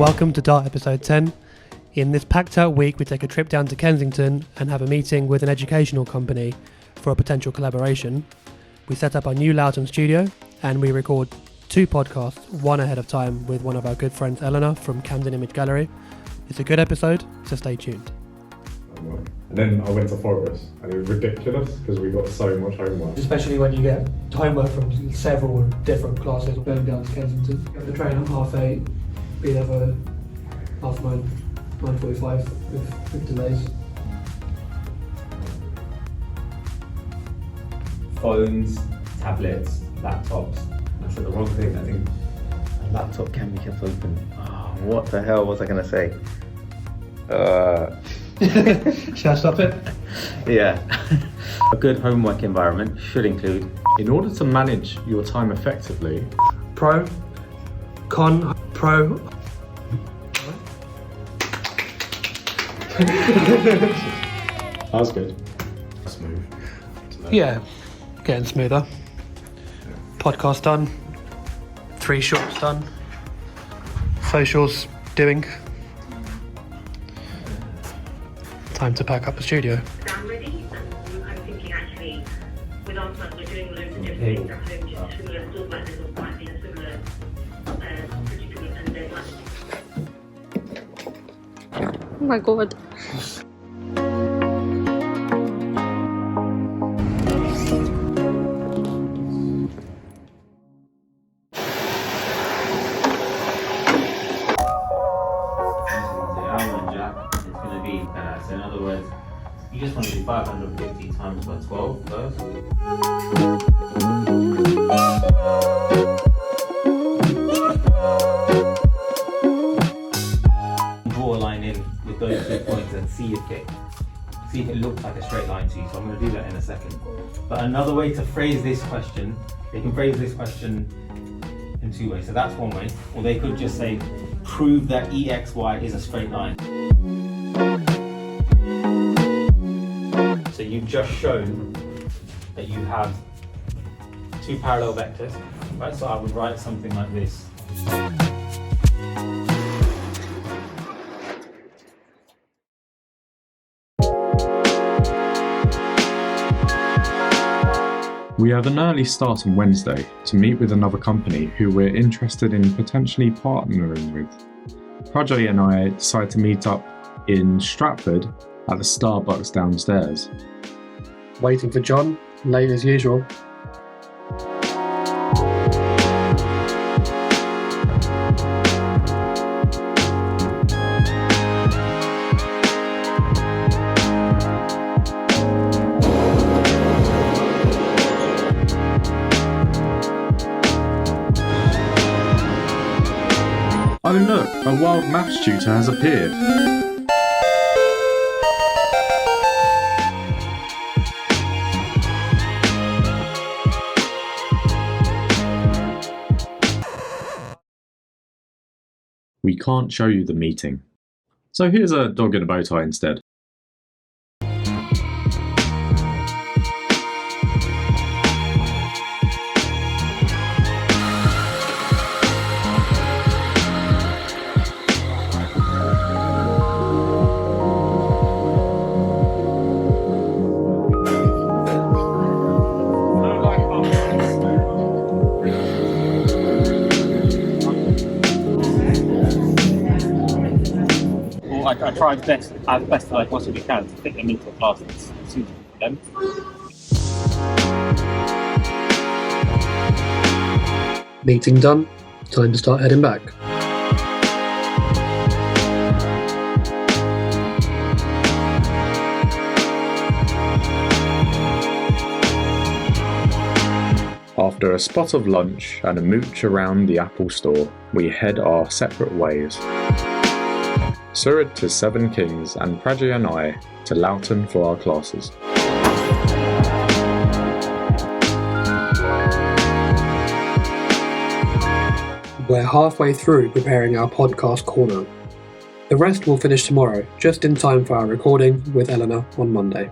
Welcome to Dart episode 10. In this packed out week, we take a trip down to Kensington and have a meeting with an educational company for a potential collaboration. We set up our new Loughton studio and we record 2 podcasts, one ahead of time with one of our good friends Elena from Camden Image Gallery. It's a good episode, so stay tuned. And then I went to Forest and it was ridiculous because we got so much homework. Especially when you get homework from several different classes. Going down to Kensington, get the train at 8:30, be there for 9:30, 9:45 with delays. Phones, tablets, laptops. I said the wrong thing, I think. A laptop can be kept open. Oh, what the hell was I going to say? Should I stop it? Yeah. A good homework environment should include... In order to manage your time effectively, Pro, con, pro. that was good. Smooth. Yeah, getting smoother. Podcast done. 3 shorts done. Socials doing. Time to pack up the studio. I'm ready, and I'm thinking actually, with our son, we're doing loads of different things at home, just similar, sort of like this, or might be a similar, particular, and then like. Oh my god. So in other words, you just want to do 550 times by 12 first. Draw a line in with those 2 points and see if it looks like a straight line to you. So I'm going to do that in a second. But another way to phrase this question, they can phrase this question in 2 ways. So that's one way. Or they could just say, prove that EXY is a straight line. So you've just shown that you have 2 parallel vectors, right? So I would write something like this. We have an early start on Wednesday to meet with another company who we're interested in potentially partnering with. Prajay and I decided to meet up in Stratford at the Starbucks downstairs. Waiting for John, late as usual. Oh look, a wild maths tutor has appeared. We can't show you the meeting. So here's a dog in a bow tie instead. I tried as best as I possibly can to fit them into a class that's suitable for them. Meeting done. Time to start heading back. After a spot of lunch and a mooch around the Apple store, we head our separate ways. Surrey to Seven Kings and Prajay and I to Loughton for our classes. We're halfway through preparing our podcast corner. The rest will finish tomorrow, just in time for our recording with Elena on Monday.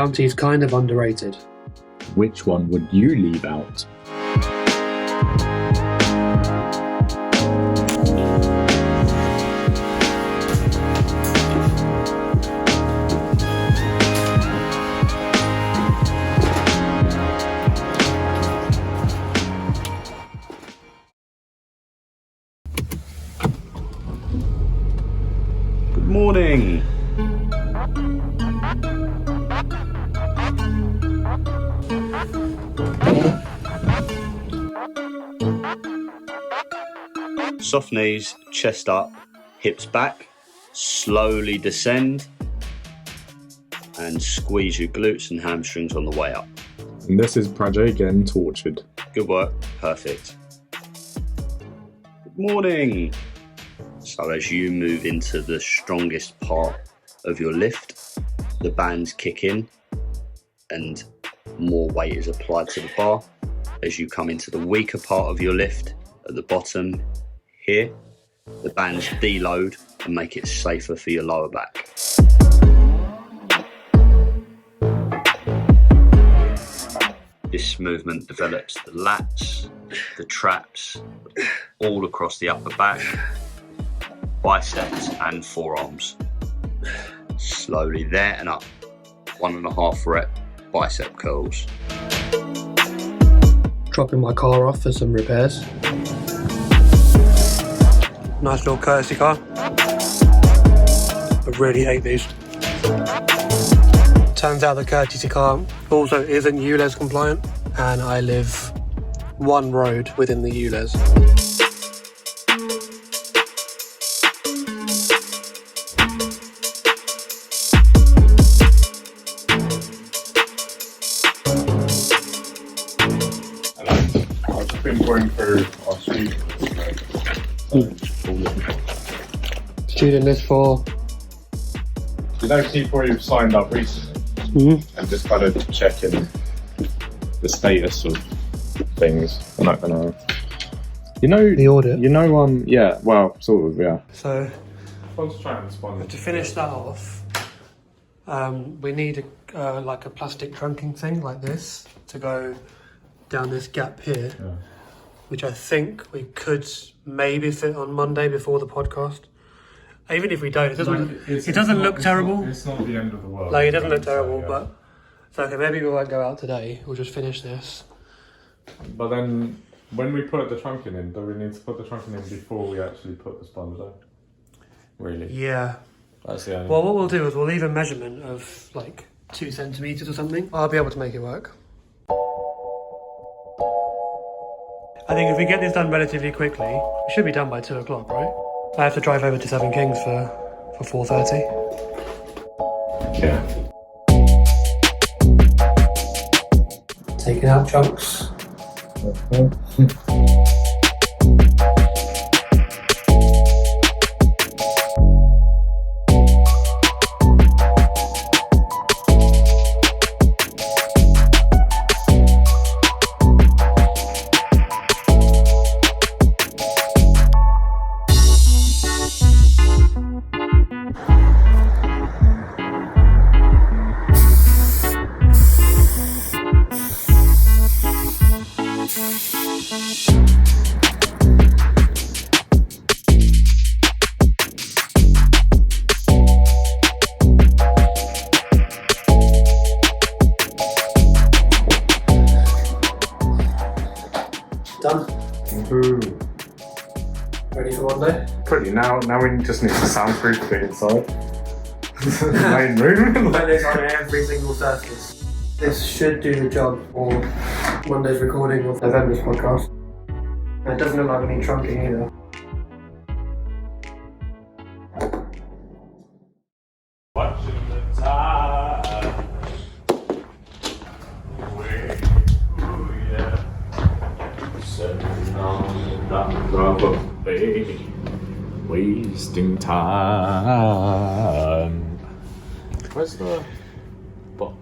County's kind of underrated. Which one would you leave out? Good morning. Soft knees, chest up, hips back, slowly descend and squeeze your glutes and hamstrings on the way up. And this is Prajay getting tortured. Good work, perfect. Good morning. So as you move into the strongest part of your lift, the bands kick in and more weight is applied to the bar. As you come into the weaker part of your lift, at the bottom here, the bands deload and make it safer for your lower back. This movement develops the lats, the traps, all across the upper back, biceps and forearms. Slowly there and up. 1.5 rep bicep curls. Dropping my car off for some repairs. Nice little courtesy car. I really hate these. Turns out the courtesy car also isn't ULEZ compliant, and I live one road within the ULEZ. I've just been going through our student. Student list for... You know people who've signed up recently and just kind of checking the status of things. I'm not gonna... You know... The audit? You know, yeah, well, sort of, yeah. So, Let's try and respond. to finish that off, we need like a plastic trunking thing like this to go down this gap here, which I think we could maybe fit on Monday before the podcast. Even if we don't, it doesn't look terrible. It's not the end of the world. Like, it doesn't look terrible, but it's okay. Maybe we won't go out today. We'll just finish this. But then, when we put the trunking in, do we need to put the trunking in before we actually put the sponge down? Really? Yeah. That's the only... Well, what we'll do is we'll leave a measurement of like 2 centimeters or something. I'll be able to make it work. I think if we get this done relatively quickly, we should be done by 2 o'clock, right? I have to drive over to Seven Kings for 4:30. Yeah. Taking out chunks. Done. Ready for Monday? Pretty. Now we just need to soundproof the inside. The main room. Put this on every single surface. This should do the job for Monday's recording of November's podcast. And it doesn't look like we need trunking either. Watching the tide. Away. Ooh, yeah. Sitting on the rubber bay. Wasting time. Where's the box?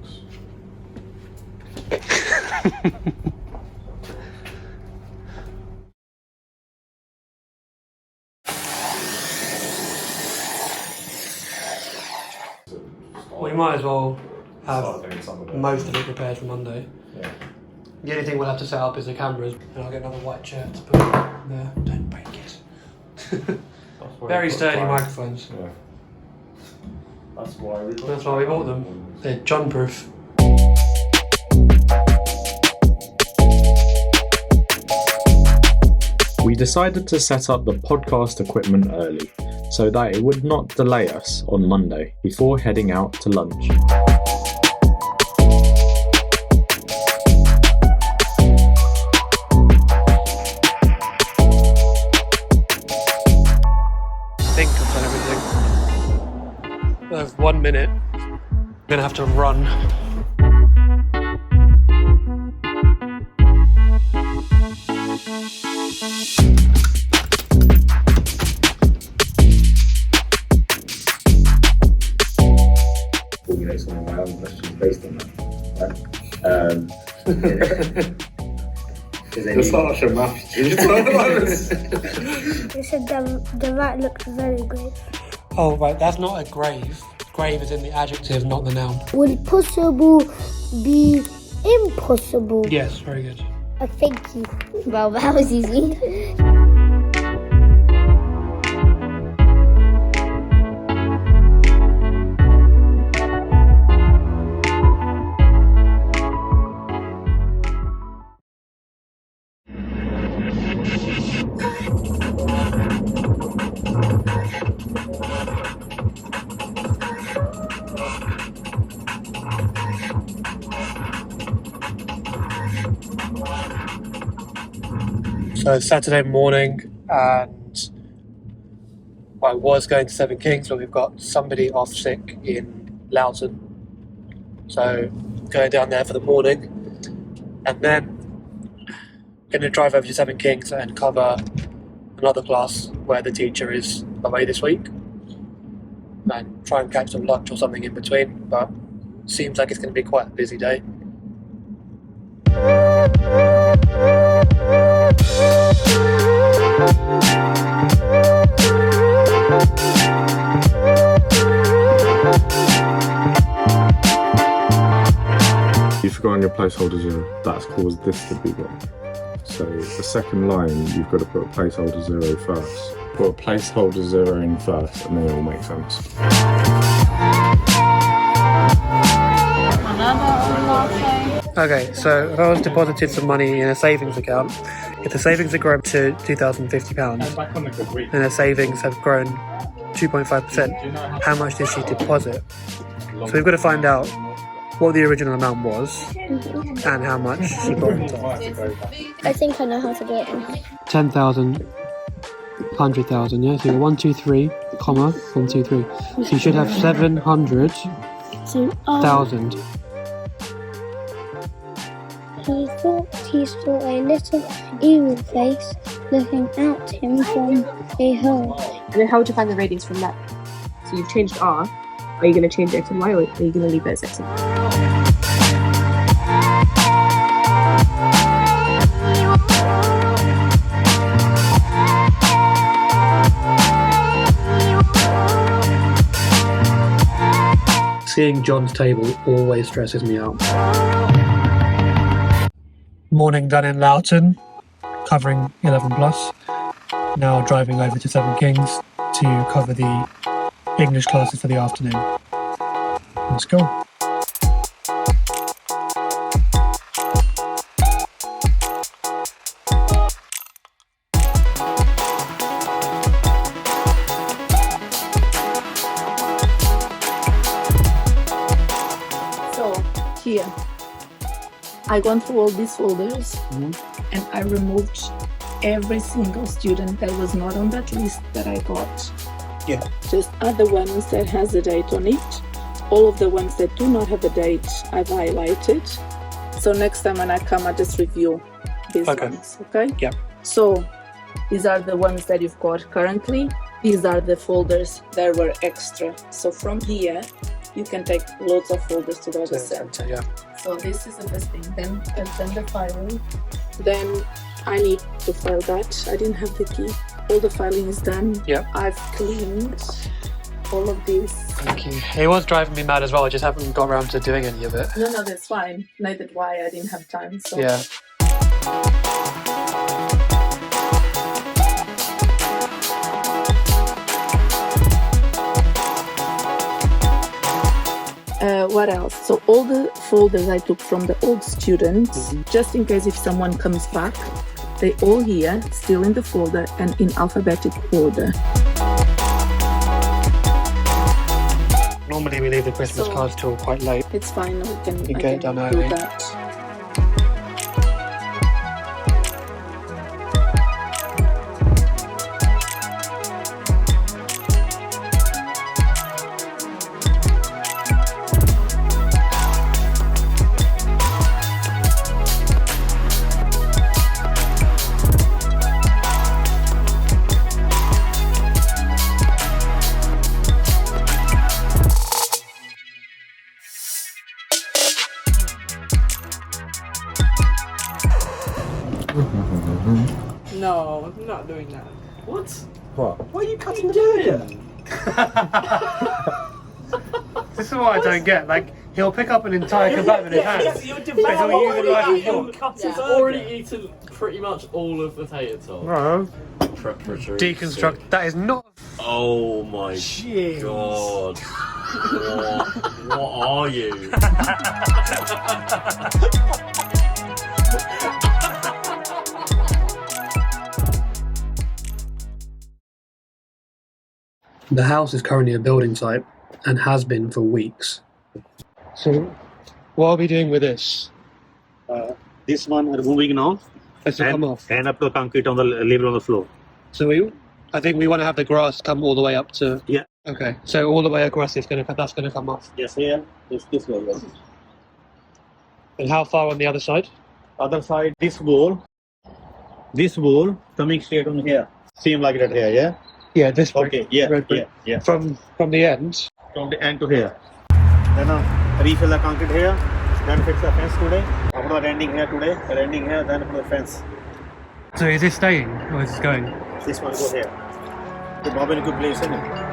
We might as well have most of it prepared for Monday. Yeah. The only thing we'll have to set up is the cameras, and I'll get another white chair to put there. Don't break it. Very sturdy microphones. Yeah. That's why we bought them. They're John-proof. We decided to set up the podcast equipment early so that it would not delay us on Monday before heading out to lunch. I think I've done everything. I have 1 minute. I'm gonna have to run. Formulate some of my own questions based on that. You're such a maths teacher. They said the rat looked very grave. Oh, right, that's not a grave. Grave is in the adjective, not the noun. Will possible be impossible? Yes, very good. Thank you. Well, that was easy. So it's Saturday morning, and I was going to Seven Kings, but we've got somebody off sick in Loughton. So going down there for the morning, and then going to drive over to Seven Kings and cover another class where the teacher is away this week, and try and catch some lunch or something in between. But seems like it's going to be quite a busy day. You've forgotten your placeholder 0. That's caused this to be wrong. So the second line, you've got to put a placeholder 0 first. Put a placeholder 0 in first, and then it will make sense. Okay, so if I was deposited some money in a savings account, if the savings have grown to £2,050 and her savings have grown 2.5%, how much did she deposit? So we've got to find out what the original amount was and how much she borrowed. I think I know how to do it. 10,000, 100,000, yeah? So you're 1, 2, 3, comma, 1, 2, 3. So you should have 700,000. He thought he saw a little evil face looking at him from a hole. And then how would you find the radius from that? So you've changed R. Are you going to change X and Y, or are you going to leave it as X and Y? Seeing John's table always stresses me out. Morning done in Loughton, covering 11 plus. Now driving over to Seven Kings to cover the English classes for the afternoon. Let's go. So here, I went through all these folders and I removed every single student that was not on that list that I got. Yeah. Just other ones that has a date on it. All of the ones that do not have a date, I've highlighted. So next time when I come, I just review these ones, okay? Yeah. So these are the ones that you've got currently. These are the folders that were extra. So from here, you can take loads of folders to the other center. Yeah. So this is the best thing. Then the filing. Then I need to file that. I didn't have the key. All the filing is done. Yeah. I've cleaned all of this. Thank you. It was driving me mad as well. I just haven't got around to doing any of it. No, that's fine. Neither why I didn't have time. So Yeah. What else? So all the folders I took from the old students, just in case if someone comes back, they all here, still in the folder and in alphabetic order. Normally we leave the Christmas cards till quite late. It's fine. We can You get it done do early. that. No, I'm not doing that. What? What? Why are you cutting the This is what I don't get. Like, he'll pick up an entire kebab in his hand. You're But he'll use it like a fork. He's already eaten pretty much all of the tater tot. No. Preparatory. Deconstruct. That is not. Oh my god. What are you? The house is currently a building site and has been for weeks. So, what are we doing with this? This one removing now. Let's come off. And up to concrete on the leave it on the floor. So I think we want to have the grass come all the way up to. Yeah. Okay. So all the way across that's going to come off. Yes, here. This way. Yes. And how far on the other side? Other side, this wall coming straight on here. Same like that here, yeah. Yeah, this way. Okay. Yeah. Redbridge. Yeah. From the end. From the end to here. Then refill the concrete here. Then fix the fence today. After the ending here today. The ending here. Then put the fence. So is this staying or is this going? This one go here. The bob in a good place, isn't it?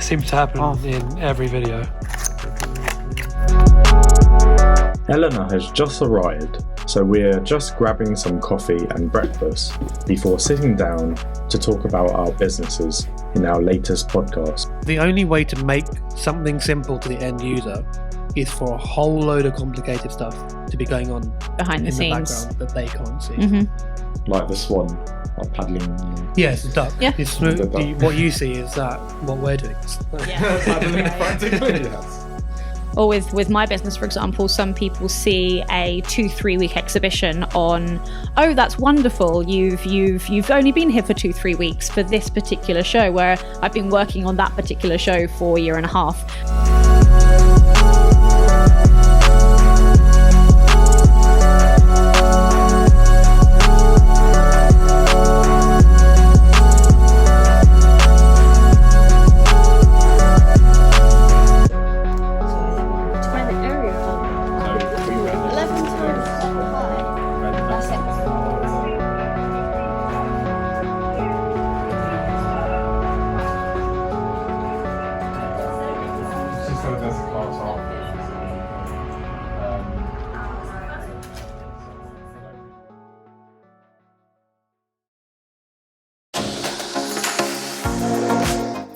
Seems to happen in every video. Elena has just arrived, so we're just grabbing some coffee and breakfast before sitting down to talk about our businesses in our latest podcast. The only way to make something simple to the end user is for a whole load of complicated stuff to be going on behind the in scenes the background that they can't see. Like the swan, like paddling. Yes, it's duck. Yeah. It's The duck. what you see is that what we're doing. Paddling frantically, yes. Or with my business, for example, some people see a 2-3 week exhibition on, oh, that's wonderful. You've only been here for 2-3 weeks for this particular show, where I've been working on that particular show for a year and a half.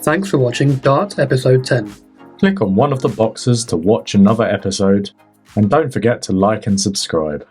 Thanks for watching Dart episode 10. Click on one of the boxes to watch another episode, and don't forget to like and subscribe.